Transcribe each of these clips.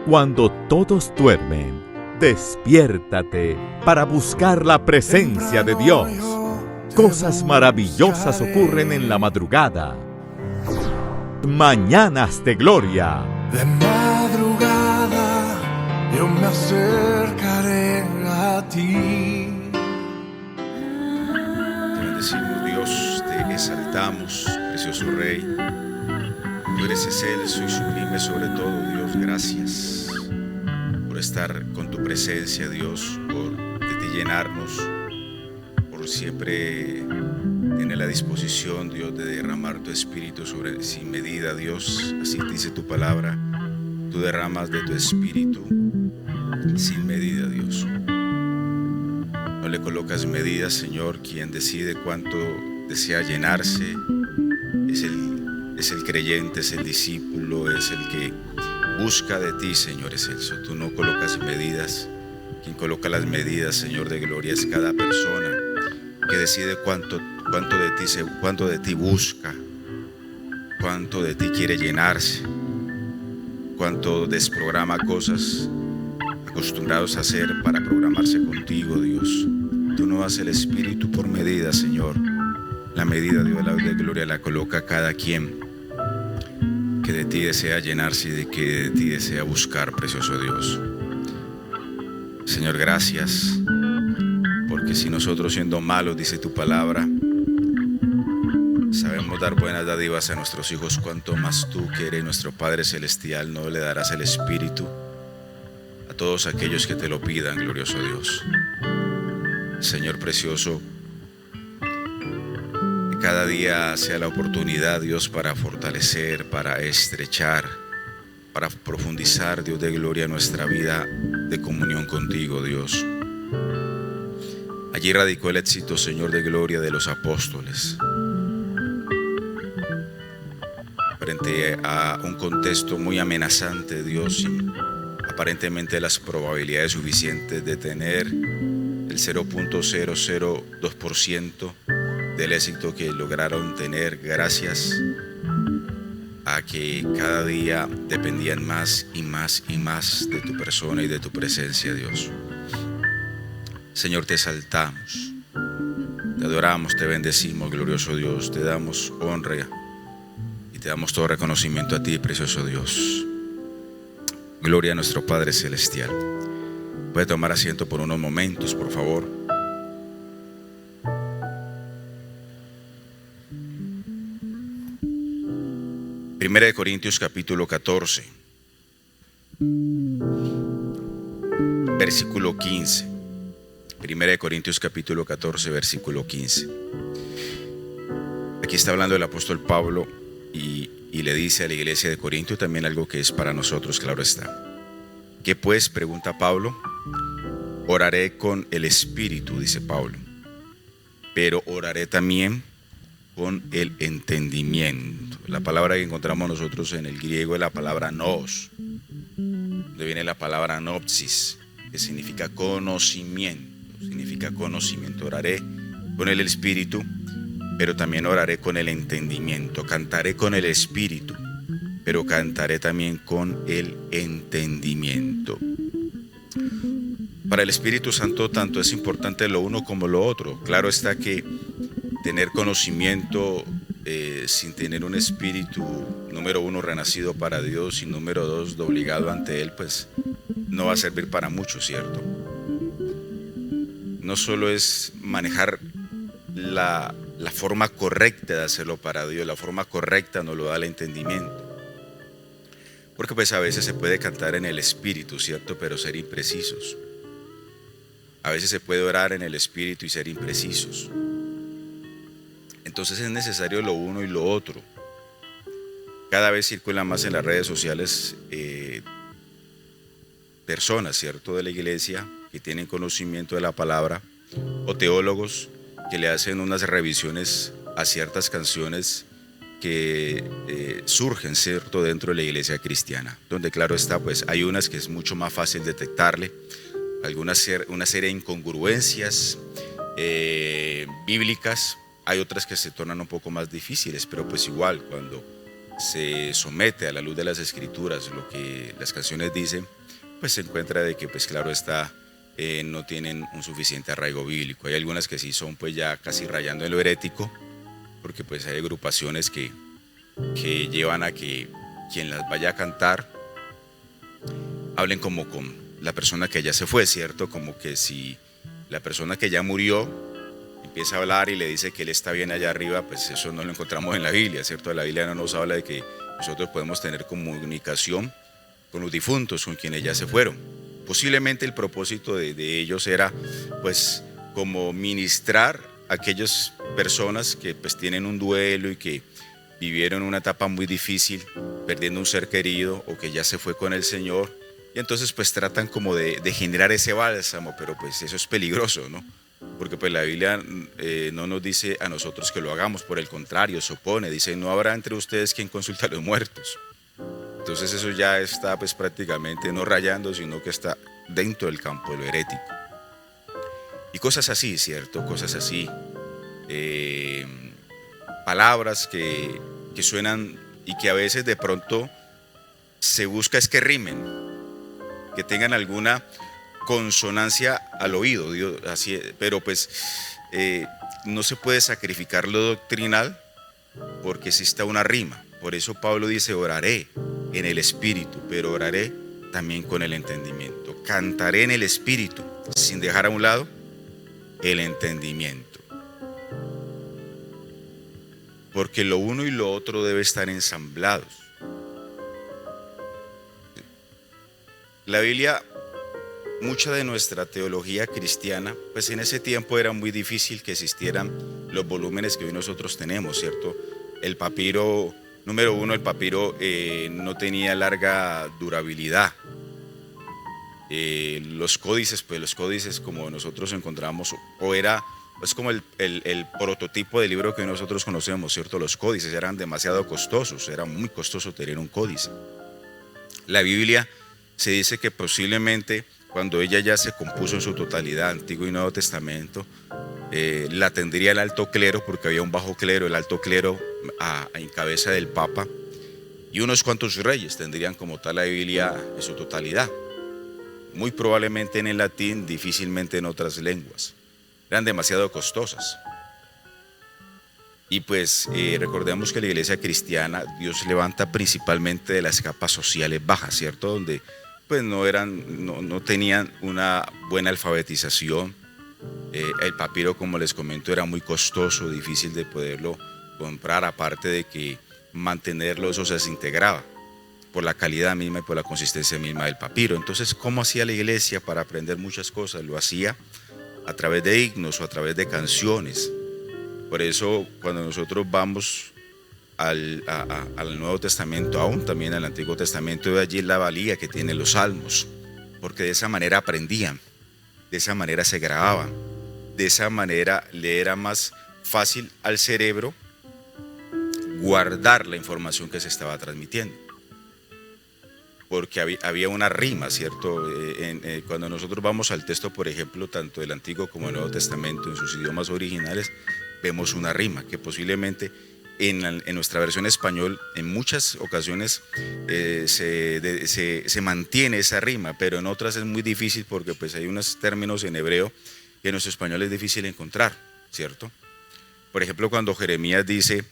Cuando todos duermen, despiértate para buscar la presencia de Dios. Cosas maravillosas ocurren en la madrugada. Mañanas de Gloria. De madrugada yo me acercaré a ti. Te bendecimos, Dios, te exaltamos, precioso Rey. Tú eres excelso y sublime sobre todo, Dios. Gracias por estar con tu presencia, Dios, por de ti llenarnos, por siempre tener la disposición, Dios, de derramar tu espíritu sin medida, Dios. Así dice tu palabra. Tú derramas de tu espíritu sin medida, Dios. No le colocas medidas, Señor. Quien decide cuánto desea llenarse es el creyente, es el discípulo, es el que busca de ti, Señor excelso. Tú no colocas medidas. Quien coloca las medidas, Señor de gloria, es cada persona que decide cuánto de ti busca, cuánto de ti quiere llenarse, cuánto desprograma cosas acostumbrados a hacer para programarse contigo, Dios. Tú no das el espíritu por medida, Señor. La medida, Dios, de gloria la coloca cada quien que de ti desea llenarse y de que de ti desea buscar, precioso Dios. Señor, gracias, porque si nosotros siendo malos, dice tu palabra, sabemos dar buenas dádivas a nuestros hijos, cuanto más tú, que eres nuestro Padre Celestial, no le darás el espíritu a todos aquellos que te lo pidan, glorioso Dios. Señor precioso, que cada día sea la oportunidad, Dios, para fortalecer, para estrechar, para profundizar, Dios de gloria, nuestra vida de comunión contigo, Dios. Allí radicó el éxito, Señor de gloria, de los apóstoles. Frente a un contexto muy amenazante, Dios, sin aparentemente las probabilidades suficientes de tener el 0.002% del éxito que lograron tener gracias a que cada día dependían más y más y más de tu persona y de tu presencia, Dios. Señor, te exaltamos, te adoramos, te bendecimos, glorioso Dios, te damos honra y te damos todo reconocimiento a ti, precioso Dios. Gloria a nuestro Padre Celestial. Puede tomar asiento por unos momentos, por favor. Primera de Corintios capítulo 14, versículo 15. Primera de Corintios capítulo 14, versículo 15. Aquí está hablando el apóstol Pablo y le dice a la iglesia de Corinto también algo que es para nosotros, claro está. ¿Qué pues? Pregunta Pablo. Oraré con el espíritu, dice Pablo, pero oraré también con el entendimiento. La palabra que encontramos nosotros en el griego es la palabra nous, de viene la palabra nopsis, que significa conocimiento. Oraré con el espíritu, pero también oraré con el entendimiento. Cantaré con el espíritu, pero cantaré también con el entendimiento. Para el Espíritu Santo tanto es importante lo uno como lo otro. Claro está que tener conocimiento sin tener un espíritu, número uno, renacido para Dios, y número dos, obligado ante Él, pues no va a servir para mucho, ¿cierto? No solo es manejar la forma correcta de hacerlo para Dios, la forma correcta nos lo da el entendimiento. Porque pues a veces se puede cantar en el espíritu, ¿cierto? Pero ser imprecisos. A veces se puede orar en el espíritu y ser imprecisos. Entonces es necesario lo uno y lo otro. Cada vez circulan más en las redes sociales personas, ¿cierto?, de la iglesia que tienen conocimiento de la palabra, o teólogos que le hacen unas revisiones a ciertas canciones que surgen, ¿cierto?, dentro de la iglesia cristiana, donde claro está, pues hay unas que es mucho más fácil detectarle, una serie de incongruencias bíblicas. Hay otras que se tornan un poco más difíciles, pero pues igual, cuando se somete a la luz de las escrituras, lo que las canciones dicen, pues se encuentra de que, pues claro está, no tienen un suficiente arraigo bíblico. Hay algunas que sí son pues ya casi rayando en lo herético, porque pues hay agrupaciones que llevan a que quien las vaya a cantar hablen como con la persona que ya se fue, ¿cierto? Como que si la persona que ya murió empieza a hablar y le dice que él está bien allá arriba, pues eso no lo encontramos en la Biblia, ¿cierto? La Biblia no nos habla de que nosotros podemos tener comunicación con los difuntos, con quienes ya se fueron. Posiblemente el propósito de ellos era pues como ministrar a aquellas personas que pues tienen un duelo y que vivieron una etapa muy difícil, perdiendo un ser querido o que ya se fue con el Señor, y entonces pues tratan como de generar ese bálsamo, pero pues eso es peligroso, ¿no? Porque pues la Biblia no nos dice a nosotros que lo hagamos, por el contrario, se opone, dice: no habrá entre ustedes quien consulte a los muertos. Entonces eso ya está pues prácticamente no rayando, sino que está dentro del campo de lo herético. Y cosas así, ¿cierto? Cosas así. Palabras que suenan y que a veces de pronto se busca es que rimen, que tengan alguna consonancia al oído, Dios, así, pero pues no se puede sacrificar lo doctrinal porque exista una rima. Por eso Pablo dice: oraré en el espíritu, pero oraré también con el entendimiento. Cantaré en el espíritu, sin dejar a un lado el entendimiento. Porque lo uno y lo otro debe estar ensamblados. La Biblia, mucha de nuestra teología cristiana, pues en ese tiempo era muy difícil que existieran los volúmenes que hoy nosotros tenemos, ¿cierto? El papiro, número uno, el papiro no tenía larga durabilidad. Los códices, pues los códices como nosotros encontramos, o era es como el prototipo del libro que nosotros conocemos, ¿cierto? Los códices eran demasiado costosos, era muy costoso tener un códice. La Biblia se dice que posiblemente cuando ella ya se compuso en su totalidad, Antiguo y Nuevo Testamento, la tendría el alto clero, porque había un bajo clero, el alto clero en cabeza del Papa, y unos cuantos reyes tendrían como tal la Biblia en su totalidad. Muy probablemente en el latín, difícilmente en otras lenguas. Eran demasiado costosas. Y pues recordemos que la iglesia cristiana, Dios levanta principalmente de las capas sociales bajas, ¿cierto? Donde pues no tenían una buena alfabetización. El papiro, como les comento, era muy costoso, difícil de poderlo comprar, aparte de que mantenerlo eso se desintegraba por la calidad misma y por la consistencia misma del papiro. Entonces, ¿cómo hacía la iglesia para aprender muchas cosas? Lo hacía a través de himnos o a través de canciones. Por eso cuando nosotros vamos al Nuevo Testamento, aún también al Antiguo Testamento, de allí la valía que tienen los salmos, porque de esa manera aprendían, de esa manera se grababan, de esa manera le era más fácil al cerebro guardar la información que se estaba transmitiendo, porque había una rima, ¿cierto? Cuando nosotros vamos al texto, por ejemplo, tanto del Antiguo como del Nuevo Testamento, en sus idiomas originales, vemos una rima que posiblemente en nuestra versión español en muchas ocasiones se mantiene esa rima, pero en otras es muy difícil porque pues hay unos términos en hebreo que en nuestro español es difícil encontrar, ¿cierto? Por ejemplo, cuando Jeremías dice,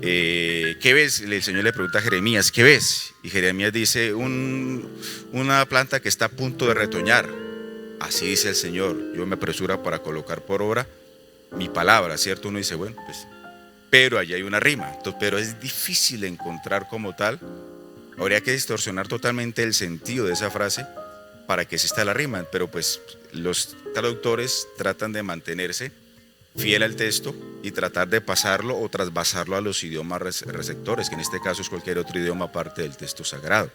¿qué ves? El Señor le pregunta a Jeremías, ¿qué ves? Y Jeremías dice, una planta que está a punto de retoñar. Así dice el Señor, yo me apresuro para colocar por obra mi palabra, ¿cierto? Uno dice, bueno, pues, pero allí hay una rima, entonces, pero es difícil encontrar como tal. Habría que distorsionar totalmente el sentido de esa frase para que exista la rima, pero pues los traductores tratan de mantenerse fiel al texto y tratar de pasarlo o trasvasarlo a los idiomas receptores, que en este caso es cualquier otro idioma aparte del texto sagrado.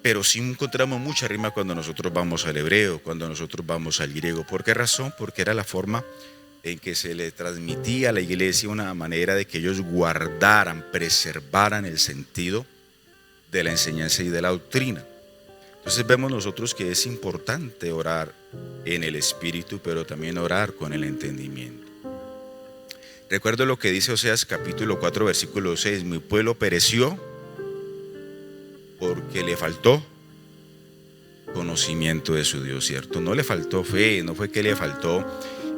Pero sí encontramos mucha rima cuando nosotros vamos al hebreo, cuando nosotros vamos al griego. ¿Por qué razón? Porque era la forma en que se le transmitía a la iglesia una manera de que ellos guardaran, preservaran el sentido de la enseñanza y de la doctrina. Entonces vemos nosotros que es importante orar en el espíritu, pero también orar con el entendimiento. Recuerdo lo que dice Oseas capítulo 4 versículo 6: mi pueblo pereció porque le faltó conocimiento de su Dios, ¿cierto? No le faltó fe, no fue que le faltó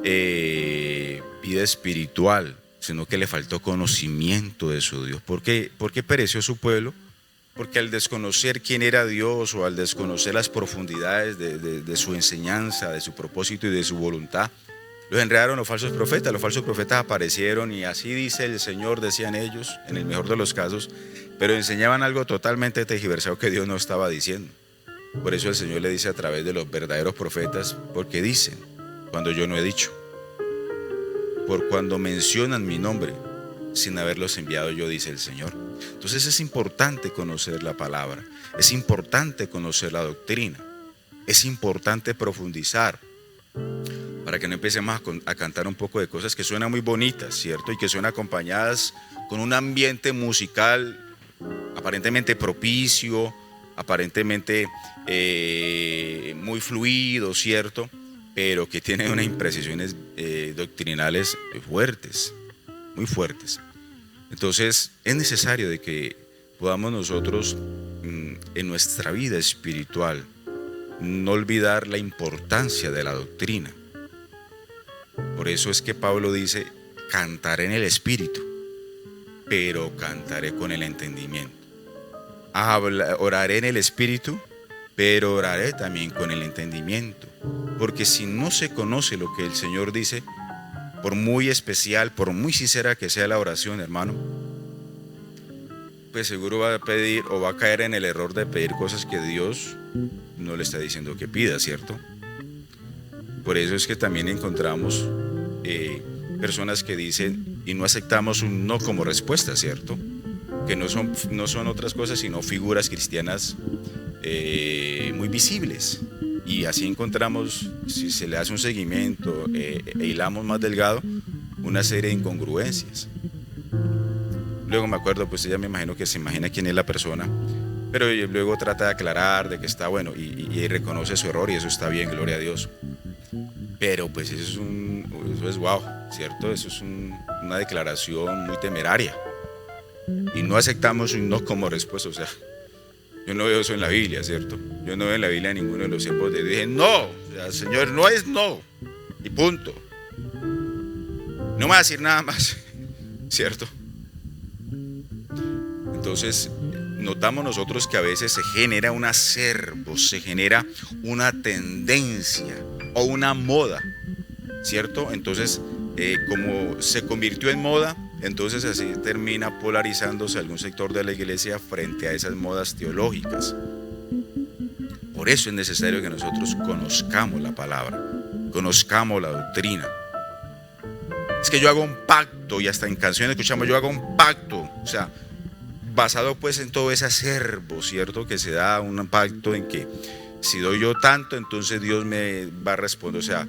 vida espiritual, sino que le faltó conocimiento de su Dios. ¿Por qué pereció su pueblo? Porque al desconocer quién era Dios, o al desconocer las profundidades de su enseñanza, de su propósito y de su voluntad, los enredaron los falsos profetas. Los falsos profetas aparecieron y así dice el Señor, decían ellos, en el mejor de los casos, pero enseñaban algo totalmente tergiversado que Dios no estaba diciendo. Por eso el Señor le dice a través de los verdaderos profetas: porque dicen cuando yo no he dicho, por cuando mencionan mi nombre sin haberlos enviado yo, dice el Señor. Entonces es importante conocer la palabra, es importante conocer la doctrina, es importante profundizar, para que no empecemos a cantar un poco de cosas que suenan muy bonitas, ¿cierto? Y que son acompañadas con un ambiente musical aparentemente propicio, aparentemente muy fluido, ¿cierto? Pero que tienen unas imprecisiones doctrinales fuertes, muy fuertes. Entonces es necesario de que podamos nosotros en nuestra vida espiritual no olvidar la importancia de la doctrina. Por eso es que Pablo dice: cantaré en el espíritu, pero cantaré con el entendimiento. Oraré en el espíritu, pero oraré también con el entendimiento. Porque si no se conoce lo que el Señor dice, por muy especial, por muy sincera que sea la oración, hermano, pues seguro va a pedir o va a caer en el error de pedir cosas que Dios no le está diciendo que pida, ¿cierto? Por eso es que también encontramos personas que dicen y no aceptamos un no como respuesta, ¿cierto? Que no son otras cosas sino figuras cristianas muy visibles. Y así encontramos, si se le hace un seguimiento e hilamos más delgado, una serie de incongruencias. Luego me acuerdo, pues ella me imagino que se imagina quién es la persona, pero luego trata de aclarar de que está bueno y reconoce su error, y eso está bien, gloria a Dios. Pero pues eso es wow, ¿cierto? Eso es una declaración muy temeraria. Y no aceptamos un no como respuesta. O sea, yo no veo eso en la Biblia, ¿cierto? Yo no veo en la Biblia ninguno de los siervos de Dios. Dije, no, o sea, Señor, no es no, y punto. No me va a decir nada más, ¿cierto? Entonces, notamos nosotros que a veces se genera un acervo, se genera una tendencia o una moda, ¿cierto? Entonces, como se convirtió en moda, entonces así termina polarizándose algún sector de la iglesia frente a esas modas teológicas. Por eso es necesario que nosotros conozcamos la palabra, conozcamos la doctrina. Es que yo hago un pacto, y hasta en canciones escuchamos: yo hago un pacto, o sea, basado pues en todo ese acervo, ¿cierto? Que se da un pacto en que si doy yo tanto, entonces Dios me va a responder. O sea,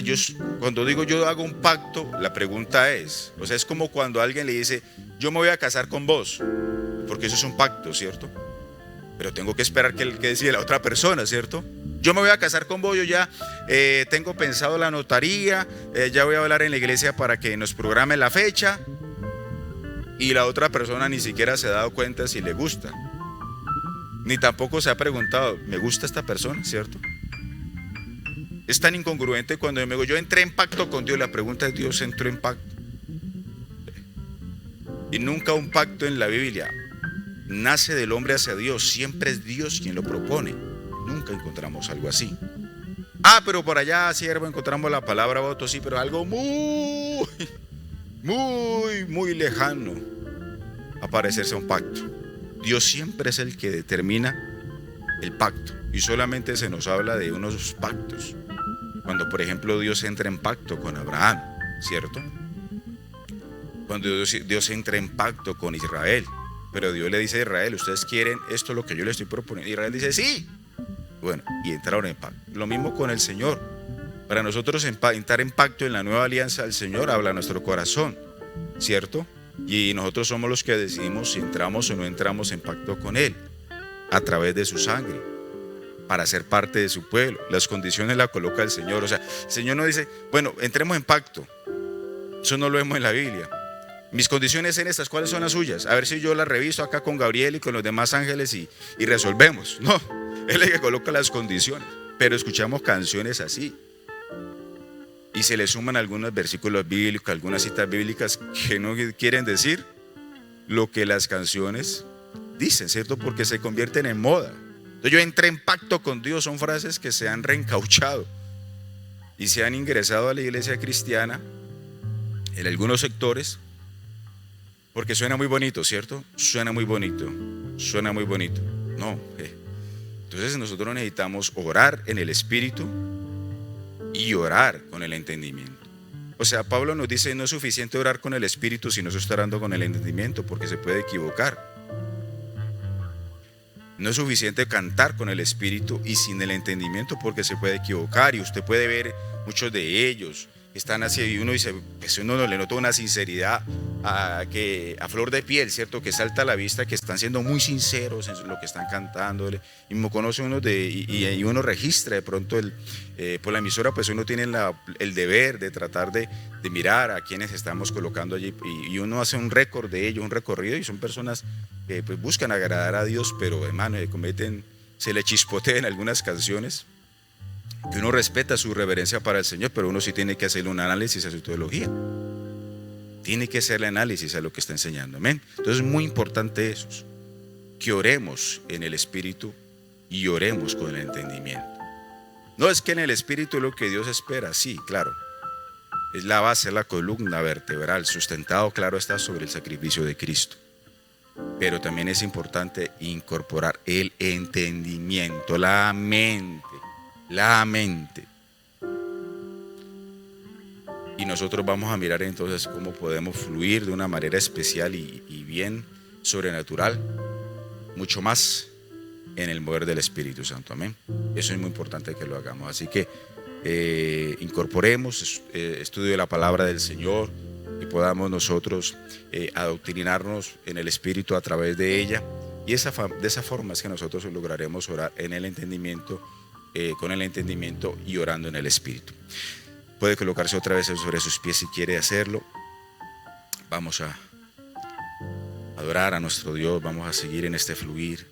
yo cuando digo yo hago un pacto, la pregunta es, o sea, es como cuando alguien le dice: yo me voy a casar con vos, porque eso es un pacto, ¿cierto? Pero tengo que esperar que decida la otra persona, ¿cierto? Yo me voy a casar con vos, yo ya tengo pensado la notaría, ya voy a hablar en la iglesia para que nos programe la fecha, y la otra persona ni siquiera se ha dado cuenta si le gusta, ni tampoco se ha preguntado: ¿me gusta esta persona? ¿Cierto? Es tan incongruente cuando yo me digo: yo entré en pacto con Dios. La pregunta es: ¿Dios entró en pacto? Y nunca un pacto en la Biblia nace del hombre hacia Dios, siempre es Dios quien lo propone. Nunca encontramos algo así. Pero por allá, siervo, encontramos la palabra voto, sí, pero algo muy, muy, muy lejano a parecerse a un pacto. Dios siempre es el que determina el pacto, y solamente se nos habla de unos pactos cuando, por ejemplo, Dios entra en pacto con Abraham, ¿cierto? Cuando Dios entra en pacto con Israel, pero Dios le dice a Israel: ustedes quieren esto, lo que yo les estoy proponiendo. Israel dice: sí. Bueno, y entraron en pacto. Lo mismo con el Señor. Para nosotros entrar en pacto en la nueva alianza, el Señor habla a nuestro corazón, ¿cierto? Y nosotros somos los que decidimos si entramos o no entramos en pacto con Él, a través de su sangre, para ser parte de su pueblo. Las condiciones las coloca el Señor. O sea, el Señor no dice: bueno, entremos en pacto. Eso no lo vemos en la Biblia. Mis condiciones en estas, ¿cuáles son las suyas? A ver si yo las reviso acá con Gabriel y con los demás ángeles y resolvemos. No, Él es el que coloca las condiciones. Pero escuchamos canciones así. Y se le suman algunos versículos bíblicos, algunas citas bíblicas que no quieren decir lo que las canciones dicen, ¿cierto? Porque se convierten en moda. Entonces yo entré en pacto con Dios, son frases que se han reencauchado y se han ingresado a la iglesia cristiana en algunos sectores porque suena muy bonito, ¿cierto? Suena muy bonito, suena muy bonito. No, entonces nosotros necesitamos orar en el Espíritu y orar con el entendimiento. O sea, Pablo nos dice, no es suficiente orar con el Espíritu si no se está orando con el entendimiento, porque se puede equivocar. No es suficiente cantar con el Espíritu y sin el entendimiento, porque se puede equivocar. Y usted puede ver muchos de ellos que están así y uno dice, pues uno le nota una sinceridad a flor de piel, ¿cierto? Que salta a la vista, que están siendo muy sinceros en lo que están cantando. Y me conoce uno y uno registra de pronto por la emisora, pues uno tiene el deber de tratar de mirar a quienes estamos colocando allí y uno hace un récord de ellos, un recorrido, y son personas que pues buscan agradar a Dios, pero hermano, se le chispotean algunas canciones que uno respeta su reverencia para el Señor, pero uno sí tiene que hacerle un análisis a su teología. Tiene que hacerle análisis a lo que está enseñando. Amén. Entonces es muy importante eso, que oremos en el Espíritu y oremos con el entendimiento. No es que en el Espíritu es lo que Dios espera, sí, claro. Es la base, la columna vertebral, sustentado, claro está, sobre el sacrificio de Cristo. Pero también es importante incorporar el entendimiento, la mente. Y nosotros vamos a mirar entonces cómo podemos fluir de una manera especial y bien sobrenatural, mucho más en el mover del Espíritu Santo. Amén. Eso es muy importante que lo hagamos. Así que incorporemos estudio de la palabra del Señor y podamos nosotros adoctrinarnos en el Espíritu a través de ella. Y de esa forma es que nosotros lograremos orar en el entendimiento, con el entendimiento y orando en el Espíritu. Puede colocarse otra vez sobre sus pies si quiere hacerlo. Vamos a adorar a nuestro Dios, vamos a seguir en este fluir.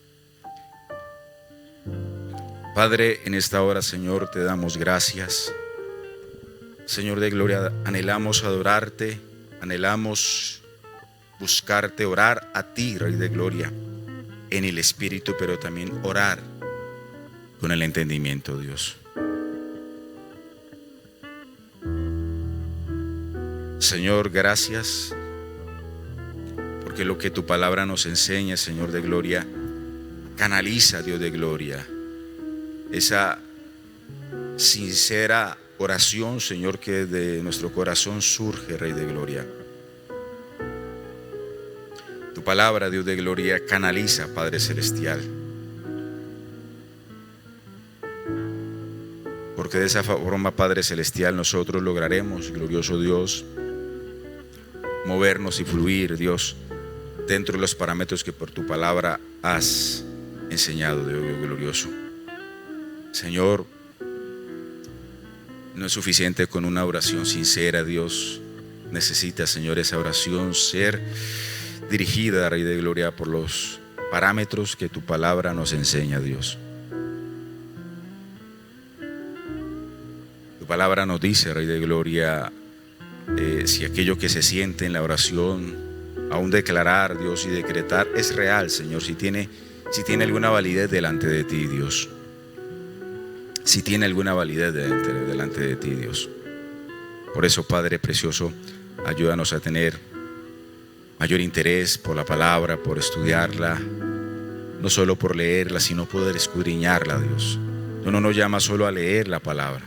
Padre, en esta hora, Señor, te damos gracias. Señor de gloria, anhelamos adorarte, anhelamos buscarte, orar a ti, Rey de gloria, en el Espíritu, pero también orar con el entendimiento, Dios. Señor, gracias, porque lo que tu palabra nos enseña, Señor de gloria, canaliza, Dios de gloria, esa sincera oración, Señor, que de nuestro corazón surge, Rey de gloria. Tu palabra, Dios de gloria, canaliza, Padre celestial, porque de esa forma, Padre celestial, nosotros lograremos, glorioso Dios, movernos y fluir, Dios, dentro de los parámetros que por tu palabra has enseñado, Dios glorioso. Señor, no es suficiente con una oración sincera, Dios. Necesita, Señor, esa oración ser dirigida, Rey de gloria, por los parámetros que tu palabra nos enseña, Dios. Tu palabra nos dice, Rey de gloria, si aquello que se siente en la oración, aún declarar, Dios, y decretar es real, Señor, si tiene alguna validez delante de ti, Dios. Si tiene alguna validez delante de ti, Dios. Por eso, Padre precioso, ayúdanos a tener mayor interés por la palabra, por estudiarla, no solo por leerla, sino poder escudriñarla, Dios. Tú no nos llamas solo a leer la palabra,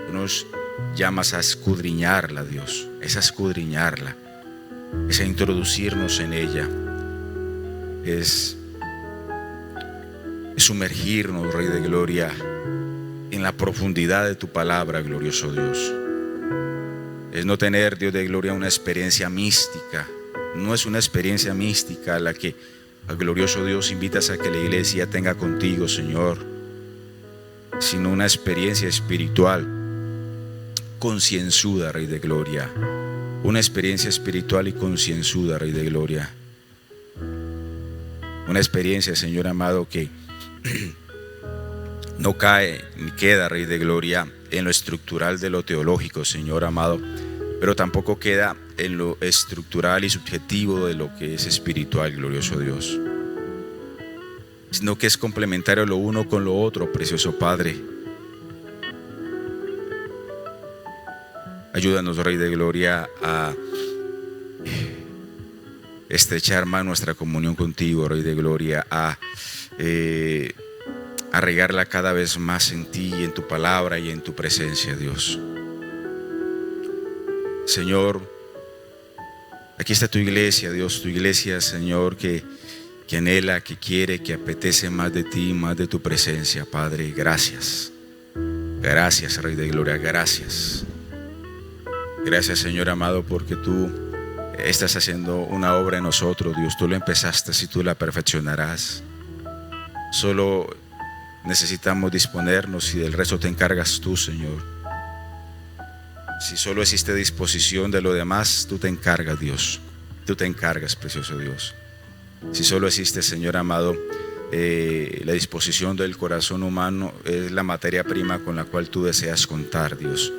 tú nos llamas a escudriñarla, Dios, es a escudriñarla, es a introducirnos en ella, es sumergirnos, Rey de gloria, en la profundidad de tu palabra, glorioso Dios. Es no tener, Dios de gloria, una experiencia mística. No es una experiencia mística la que, al glorioso Dios, invitas a que la iglesia tenga contigo, Señor, sino una experiencia espiritual concienzuda, Rey de gloria, una experiencia espiritual y concienzuda, Rey de Gloria. Una experiencia, Señor amado, que no cae ni queda, Rey de Gloria, en lo estructural de lo teológico, Señor amado, pero tampoco queda en lo estructural y subjetivo de lo que es espiritual, glorioso Dios, sino que es complementario lo uno con lo otro, precioso Padre. Ayúdanos, Rey de Gloria, a estrechar más nuestra comunión contigo, Rey de Gloria, a regarla cada vez más en ti y en tu palabra y en tu presencia, Dios. Señor, aquí está tu iglesia, Dios, tu iglesia, Señor, que anhela, que quiere, que apetece más de ti, más de tu presencia, Padre. Gracias. Gracias, Rey de Gloria, gracias. Gracias, Señor amado, porque tú estás haciendo una obra en nosotros, Dios. Tú la empezaste y tú la perfeccionarás. Solo necesitamos disponernos y del resto te encargas tú, Señor. Si solo existe disposición de lo demás, tú te encargas, Dios. Tú te encargas, precioso Dios. Si solo existe, Señor amado, la disposición del corazón humano, es la materia prima con la cual tú deseas contar, Dios.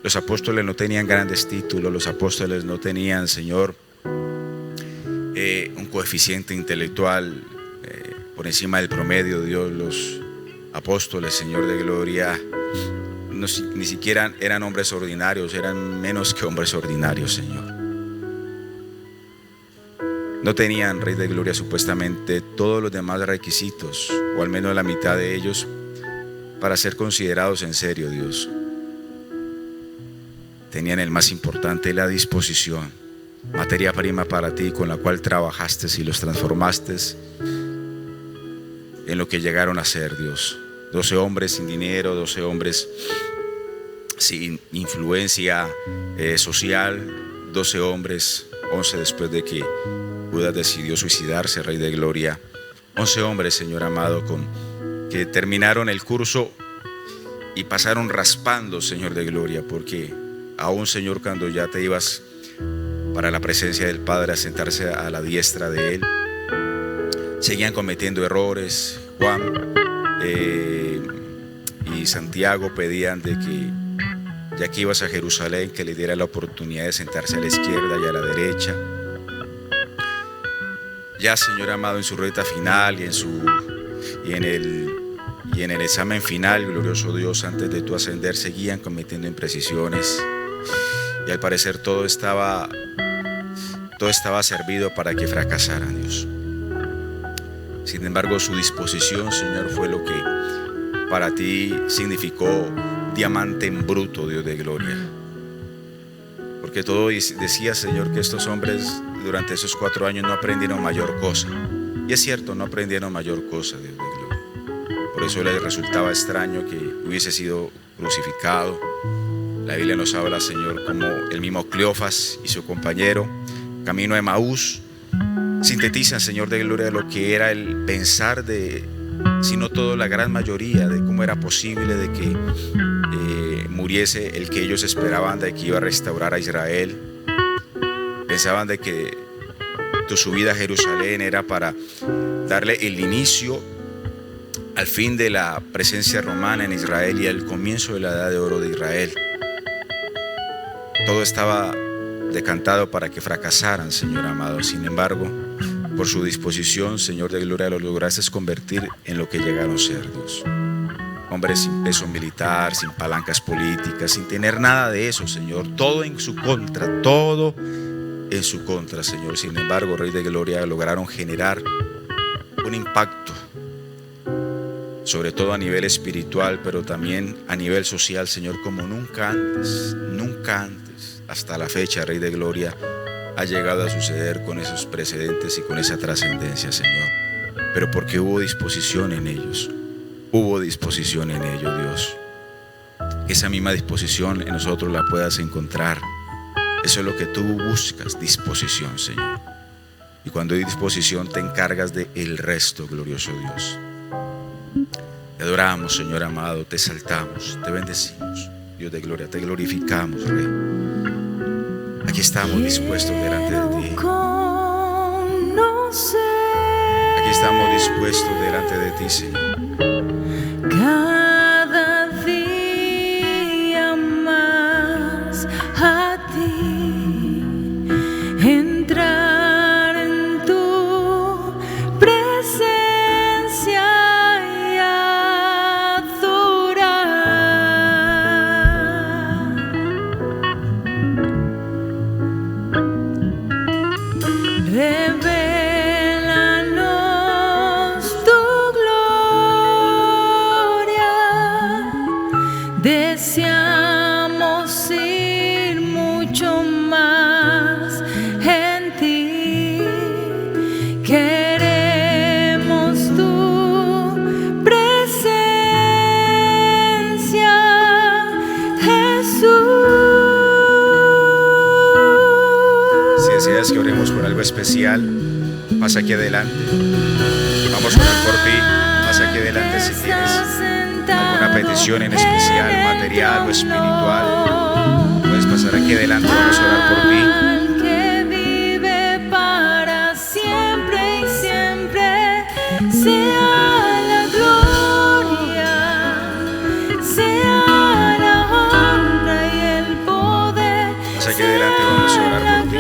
Los apóstoles no tenían grandes títulos, los apóstoles no tenían, Señor, un coeficiente intelectual por encima del promedio, Dios. Los apóstoles, Señor de Gloria, ni siquiera eran hombres ordinarios, eran menos que hombres ordinarios, Señor. No tenían, Rey de Gloria, supuestamente todos los demás requisitos, o al menos la mitad de ellos, para ser considerados en serio, Dios. Tenían el más importante, la disposición, materia prima para ti, con la cual trabajaste y los transformaste en lo que llegaron a ser, Dios. 12 hombres sin dinero, 12 hombres sin influencia social, 12 hombres, 11 después de que Judas decidió suicidarse, Rey de Gloria. 11 hombres, Señor amado, que terminaron el curso y pasaron raspando, Señor de Gloria, porque aún, Señor, cuando ya te ibas para la presencia del Padre a sentarse a la diestra de Él, seguían cometiendo errores. Juan y Santiago pedían de que, ya que ibas a Jerusalén, que le diera la oportunidad de sentarse a la izquierda y a la derecha. Ya, Señor amado, en su recta final y en el examen final, glorioso Dios, antes de tu ascender, seguían cometiendo imprecisiones. Y al parecer todo estaba servido para que fracasaran, Dios. Sin embargo, su disposición, Señor, fue lo que para ti significó diamante en bruto, Dios de Gloria. Porque todo decía, Señor, que estos hombres durante esos 4 años no aprendieron mayor cosa. Y es cierto, no aprendieron mayor cosa, Dios de Gloria. Por eso les resultaba extraño que hubiese sido crucificado. La Biblia nos habla, Señor, como el mismo Cleofas y su compañero, camino a Emaús, sintetizan, Señor de Gloria, lo que era el pensar de, si no todo, la gran mayoría, de cómo era posible de que muriese el que ellos esperaban, de que iba a restaurar a Israel. Pensaban de que tu subida a Jerusalén era para darle el inicio al fin de la presencia romana en Israel y al comienzo de la edad de oro de Israel. Todo estaba decantado para que fracasaran, Señor amado. Sin embargo, por su disposición, Señor de Gloria, los lograste convertir en lo que llegaron a ser, Dios. Hombres sin peso militar, sin palancas políticas, sin tener nada de eso, Señor. Todo en su contra, todo en su contra, Señor. Sin embargo, Rey de Gloria, lograron generar un impacto, sobre todo a nivel espiritual, pero también a nivel social, Señor, como nunca antes, hasta la fecha, Rey de Gloria, ha llegado a suceder con esos precedentes y con esa trascendencia, Señor. Pero porque hubo disposición en ellos, Dios. Que esa misma disposición en nosotros la puedas encontrar. Eso es lo que tú buscas, disposición, Señor. Y cuando hay disposición, te encargas de el resto, glorioso Dios. Te adoramos, Señor amado, te exaltamos, te bendecimos, Dios de gloria, te glorificamos, Rey. Aquí estamos dispuestos delante de ti. Aquí estamos dispuestos delante de ti, Señor. Cada día más a ti, entrar en tu presencia y adorar. Revélanos tu gloria, deseamos ir mucho más en ti, queremos tu presencia, Jesús. Si deseas que oremos por algo especial, pasa aquí adelante. Vamos a orar por ti. Pasa aquí adelante si tienes alguna petición en especial, material o espiritual. Puedes pasar aquí adelante, vamos a orar por ti. Que vive para siempre y siempre, sea la gloria, sea la honra y el poder. Pasa aquí adelante, vamos a orar por ti.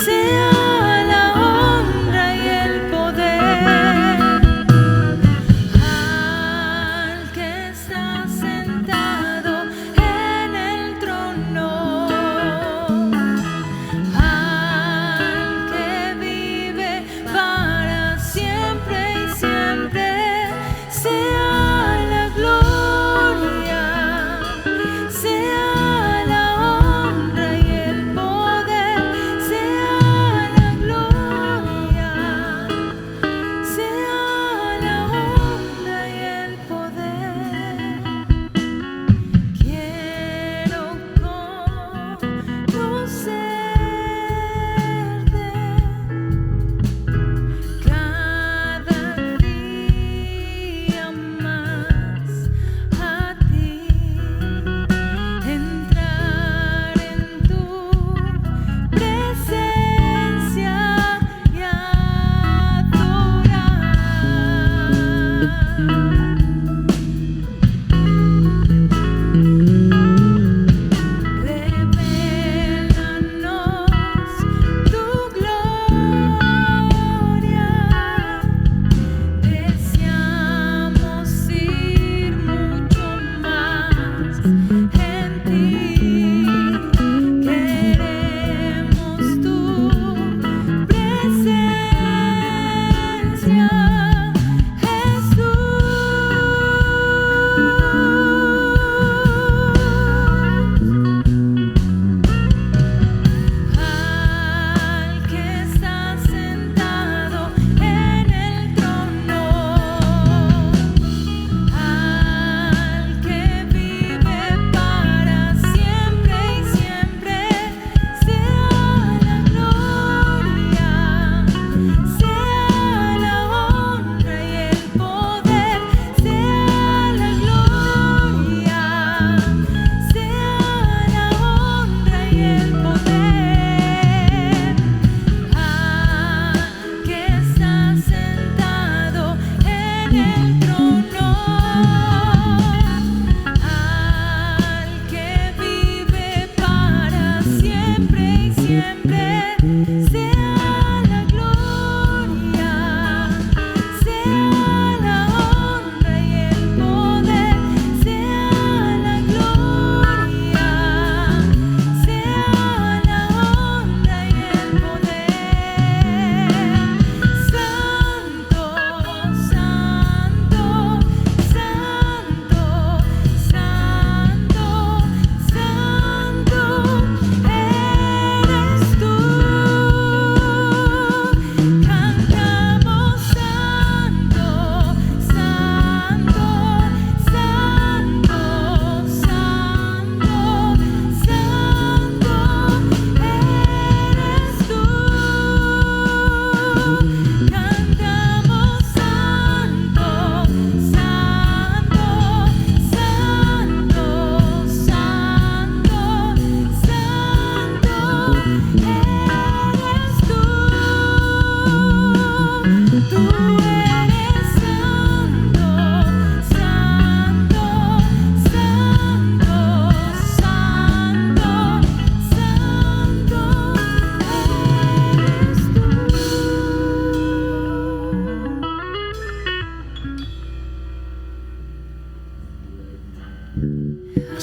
Sea la honra y el poder al que está sentado en el trono, al que vive para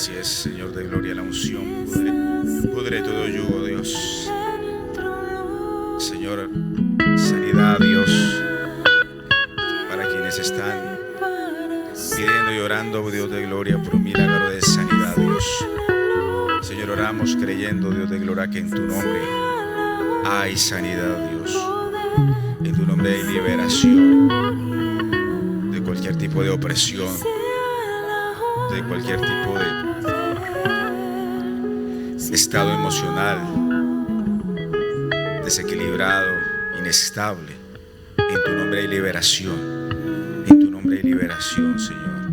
Así es, Señor de gloria, la unción pudre todo yugo, Dios. Señor, sanidad, Dios, para quienes están pidiendo y orando, Dios de gloria, por un milagro de sanidad, Dios. Señor, oramos creyendo, Dios de gloria, que en tu nombre hay sanidad, Dios. En tu nombre hay liberación de cualquier tipo de opresión, de cualquier tipo de estado emocional desequilibrado, inestable. En tu nombre hay liberación. En tu nombre hay liberación, Señor.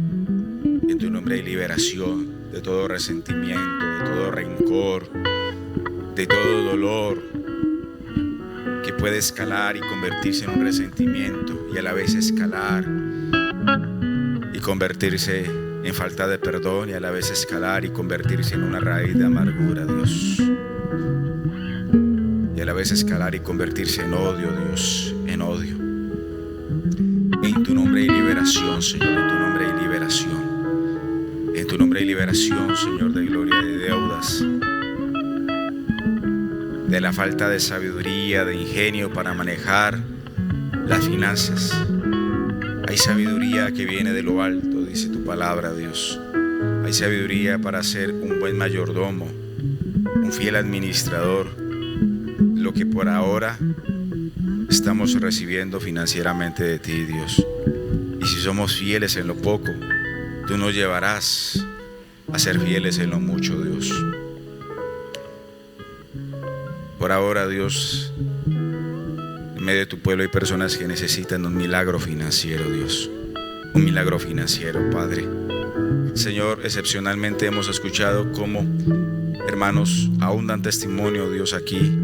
En tu nombre hay liberación de todo resentimiento, de todo rencor, de todo dolor que puede escalar y convertirse en un resentimiento, y a la vez escalar y convertirse en falta de perdón, y a la vez escalar y convertirse en una raíz de amargura, Dios. Y a la vez escalar y convertirse en odio, Dios, en odio. En tu nombre hay liberación, Señor, en tu nombre hay liberación. En tu nombre hay liberación, Señor, de gloria, de deudas, de la falta de sabiduría, de ingenio para manejar las finanzas. Hay sabiduría que viene de lo alto, dice tu palabra, Dios. Hay sabiduría para ser un buen mayordomo, un fiel administrador, lo que por ahora estamos recibiendo financieramente de ti, Dios. Y si somos fieles en lo poco, tú nos llevarás a ser fieles en lo mucho, Dios. Por ahora, Dios, en medio de tu pueblo hay personas que necesitan un milagro financiero, Dios. Un milagro financiero, Padre. Señor, excepcionalmente hemos escuchado cómo hermanos aún dan testimonio, Dios, aquí,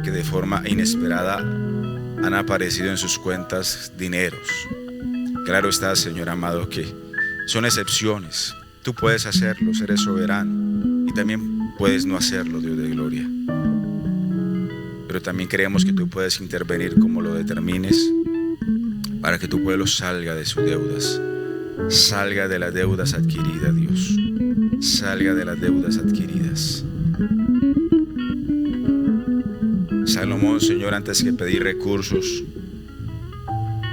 que de forma inesperada han aparecido en sus cuentas dineros. Claro está, Señor amado, que son excepciones. Tú puedes hacerlo, eres soberano, y también puedes no hacerlo, Dios de gloria. Pero también creemos que tú puedes intervenir como lo determines para que tu pueblo salga de sus deudas, salga de las deudas adquiridas, Dios, salga de las deudas adquiridas. Salomón, Señor, antes que pedir recursos,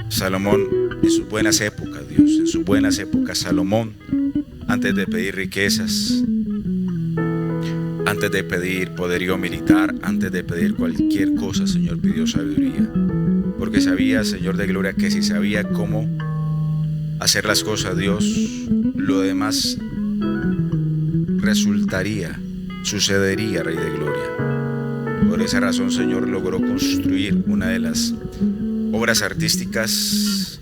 Salomón en sus buenas épocas, Dios, en sus buenas épocas, Salomón, antes de pedir riquezas, antes de pedir poderío militar, antes de pedir cualquier cosa, Señor, pidió sabiduría. Porque sabía, Señor de gloria, que si sabía cómo hacer las cosas, Dios, lo demás resultaría, sucedería, Rey de gloria. Por esa razón, Señor, logró construir una de las obras artísticas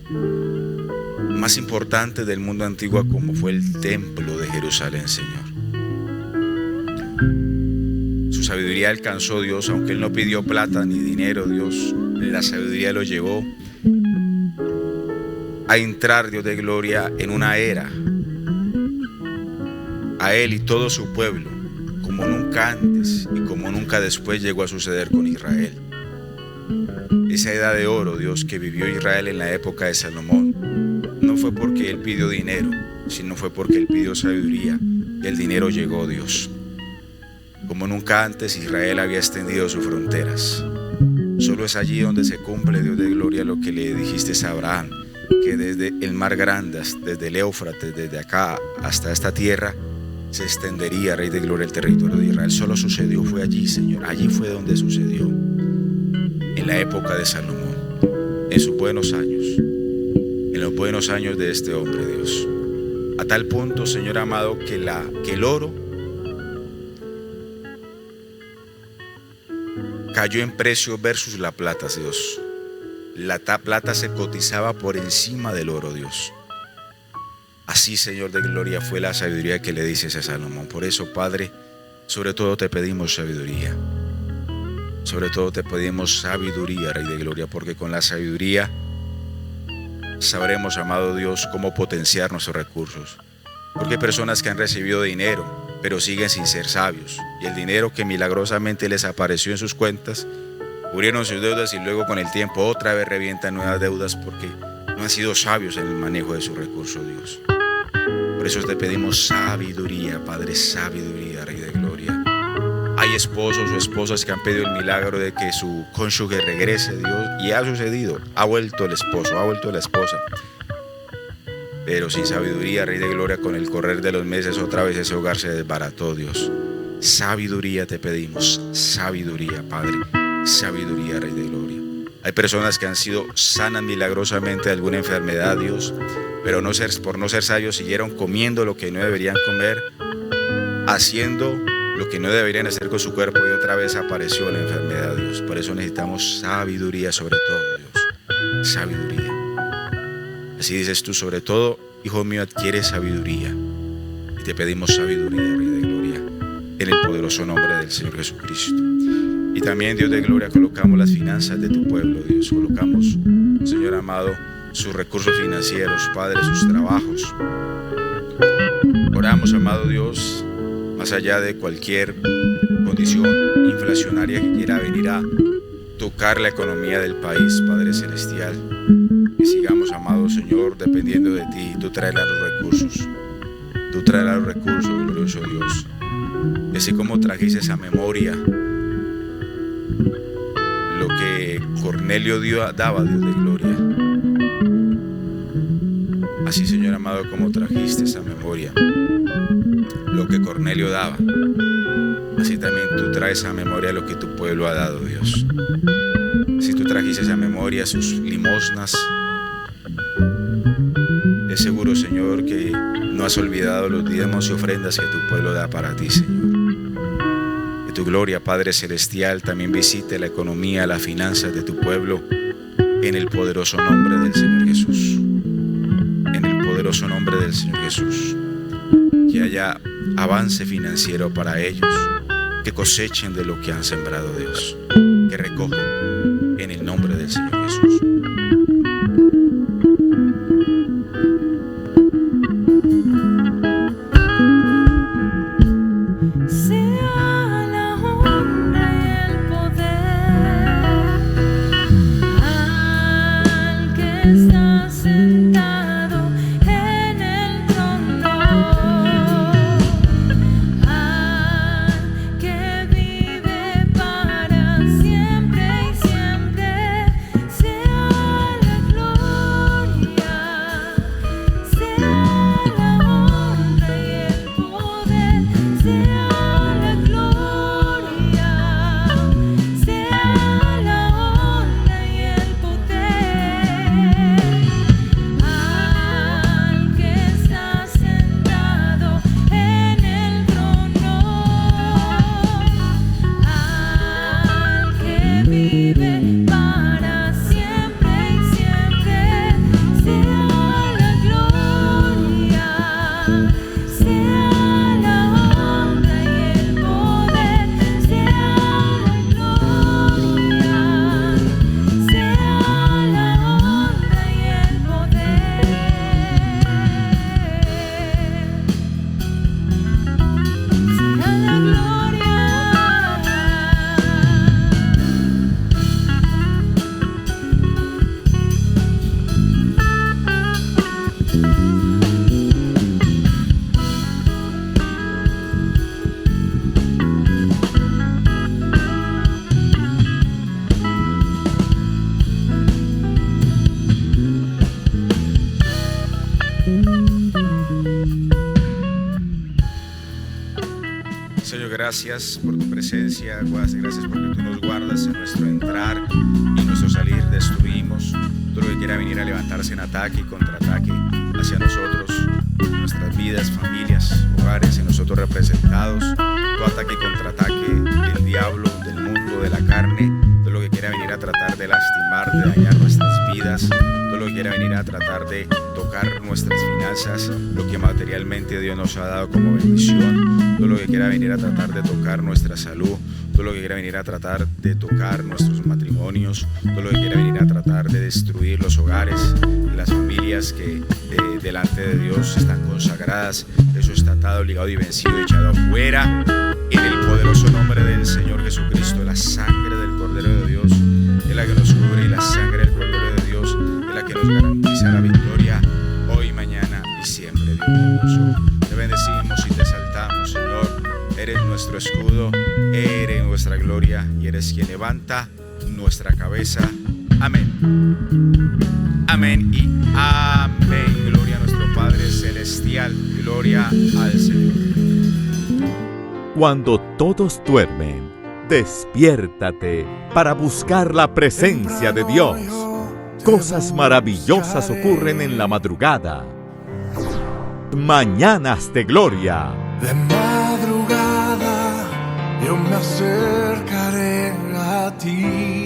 más importantes del mundo antiguo, como fue el templo de Jerusalén, Señor. Su sabiduría alcanzó, Dios, aunque él no pidió plata ni dinero, Dios, la sabiduría lo llevó a entrar, Dios de gloria, en una era, a él y todo su pueblo, como nunca antes y como nunca después llegó a suceder con Israel. Esa edad de oro, Dios, que vivió Israel en la época de Salomón, no fue porque él pidió dinero, sino fue porque él pidió sabiduría, y el dinero llegó, Dios. Como nunca antes, Israel había extendido sus fronteras. Solo es allí donde se cumple, Dios de gloria, lo que le dijiste a Abraham, que desde el mar grande, desde el Éufrates, desde acá hasta esta tierra, se extendería, Rey de gloria, el territorio de Israel. Solo sucedió, fue allí, Señor. Allí fue donde sucedió, en la época de Salomón, en sus buenos años, en los buenos años de este hombre, Dios. A tal punto, Señor amado, que el oro cayó en precio versus la plata, Dios. La plata se cotizaba por encima del oro, Dios. Así, Señor de gloria, fue la sabiduría que le dices a Salomón. Por eso, Padre, sobre todo te pedimos sabiduría. Sobre todo te pedimos sabiduría, Rey de gloria, porque con la sabiduría sabremos, amado Dios, cómo potenciar nuestros recursos. Porque hay personas que han recibido dinero, pero siguen sin ser sabios, y el dinero que milagrosamente les apareció en sus cuentas cubrieron sus deudas, y luego con el tiempo otra vez revientan nuevas deudas porque no han sido sabios en el manejo de sus recursos, Dios. Por eso te pedimos sabiduría, Padre, sabiduría, Rey de Gloria. Hay esposos o esposas que han pedido el milagro de que su cónyuge regrese, Dios, y ha sucedido. Ha vuelto el esposo, ha vuelto la esposa. Pero sin sabiduría, Rey de Gloria, con el correr de los meses otra vez ese hogar se desbarató, Dios. Sabiduría te pedimos, sabiduría, Padre, sabiduría, Rey de Gloria. Hay personas que han sido sanas milagrosamente de alguna enfermedad, Dios, pero por no ser sabios siguieron comiendo lo que no deberían comer, haciendo lo que no deberían hacer con su cuerpo, y otra vez apareció la enfermedad, Dios. Por eso necesitamos sabiduría sobre todo, Dios, sabiduría. Así dices tú, sobre todo, hijo mío, adquiere sabiduría. Y te pedimos sabiduría, Rey de Gloria, en el poderoso nombre del Señor Jesucristo. Y también, Dios de Gloria, colocamos las finanzas de tu pueblo, Dios. Colocamos, Señor amado, sus recursos financieros, Padre, sus trabajos. Oramos, amado Dios, más allá de cualquier condición inflacionaria que quiera venir a tocar la economía del país, Padre Celestial. Que sigamos, amado Señor, dependiendo de ti. Tú traerás los recursos. Tú traerás los recursos, glorioso Dios. Y así como trajiste esa memoria, lo que Cornelio daba, Dios de gloria. Así, Señor amado, como trajiste esa memoria, lo que Cornelio daba, así también tú traes a memoria lo que tu pueblo ha dado, Dios. Si tú trajiste esa memoria, sus limosnas, es seguro, Señor, que no has olvidado los diezmos y ofrendas que tu pueblo da para ti, Señor. Que tu gloria, Padre Celestial, también visite la economía, las finanzas de tu pueblo, en el poderoso nombre del Señor Jesús. En el poderoso nombre del Señor Jesús. Que haya avance financiero para ellos, que cosechen de lo que han sembrado, Dios, que recojan en el nombre del Señor Jesús. Sea la honra y el poder al que está sentado en el trono, al que vive para siempre y siempre. Sea la gloria, sea la honra y el poder, sea la gloria, sea la honra y el poder al que está sentado en el trono, al que vive para siempre y siempre. Sea la gloria, sea la honra y el poder, sea la gloria, sea la honra y el poder. Sea la gloria. Señor, gracias por tu presencia, gracias porque tú nos guardas en nuestro entrar y nuestro salir. Destruimos todo lo que quiera venir a levantarse en ataque y contraataque hacia nosotros, nuestras vidas, familias, hogares, en nosotros representados. Todo ataque y contraataque del diablo, del mundo, de la carne, todo lo que quiera venir a tratar de lastimar, de dañar nuestras vidas, todo lo que quiera venir a tratar de tocar nuestras finanzas, lo que materialmente Dios nos ha dado como bendición, todo lo que quiera venir a tratar de tocar nuestra salud, todo lo que quiera venir a tratar de tocar nuestros matrimonios, todo lo que quiera venir a tratar de destruir los hogares, las familias que delante de Dios están consagradas. Eso está atado, ligado y vencido, echado afuera en el poderoso nombre del Señor Jesucristo. La sangre del Cordero de Dios es la que nos cubre, y la sangre del Cordero de Dios es la que nos garantiza la victoria hoy, mañana y siempre. Dios es quien levanta nuestra cabeza. Amén. Amén y amén. Gloria a nuestro Padre Celestial. Gloria al Señor. Cuando todos duermen, despiértate para buscar la presencia de Dios. Cosas maravillosas ocurren en la madrugada. Mañanas de Gloria. De madrugada yo me acercaré a ti.